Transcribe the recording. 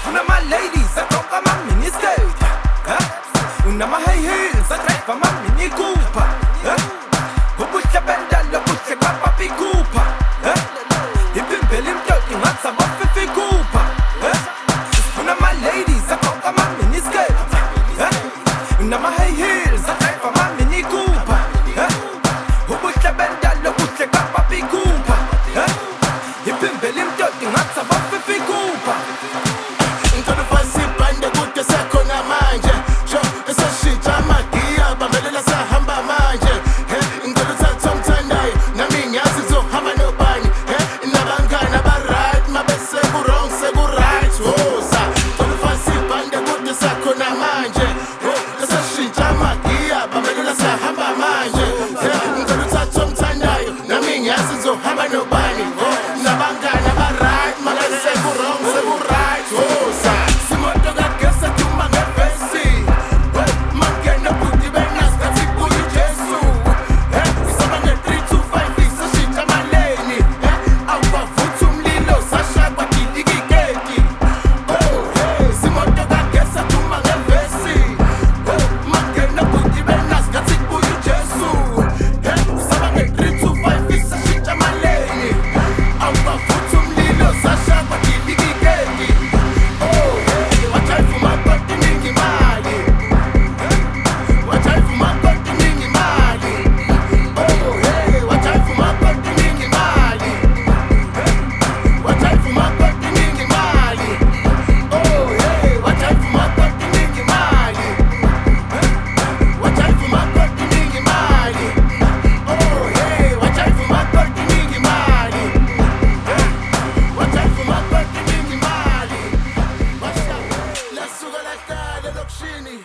Unama ladies agqoka ama-mini skirt, unama-high heels adrive ama-mini Cooper, ubuhle bendalo buhle kaPapi Cooper, iphimbela imtoti ngathi aboFifi Cooper. Unama ladies agqoka ama-mini skirt, unama-high heels adrive ama-mini Cooper, ubuhle bendalo buhle kaPapi Cooper, iphimbela imtoti ngathi aboFifi Cooper. Ngicela ufase ibhande kude sekhona manje, sho esashintsha amagiya bambelela sahamba manje. Ngicela uthathe omthandayo nami ngiyazi ngizohamba nobani, nabangani aba-right mabese ku-wrong seku-right. Woza ngicela ufase ibhande kude sekhona manje, esashintsha amagiya bambelela sahamba manje. Ngicela uthathe omthandayo nami ngiyazi ngizohamba nobani, nabangani aba-right mabese ku-wrong seku-right. Woza simoto kagesi aduma ngevesi, mangena bhuti benasikhathi kuyo uJesu. Isaba nge-325 isashintsha amaleni, awubavutha umlilo sashaya kwadidikikeki. Simoto kagesi aduma ngevesi, mangena bhuti benasikhathi kuyo uJesu. Isaba nge-325 isashintsha amaleni, awubavutha umlilo sashaya kwadidikikeki. Wajayiva umakoti iningi imali, wajayiva umakoti iningi imali. Wajayiva umakoti iningi imali, wajayiva umakoti iningi imali. Wajayiva umakoti iningi imali, wajayiva umakoti iningi imali. Wajayiva umakoti iningi imali, wajayiva umakoti iningi imali. Lasuka lakudala elokishini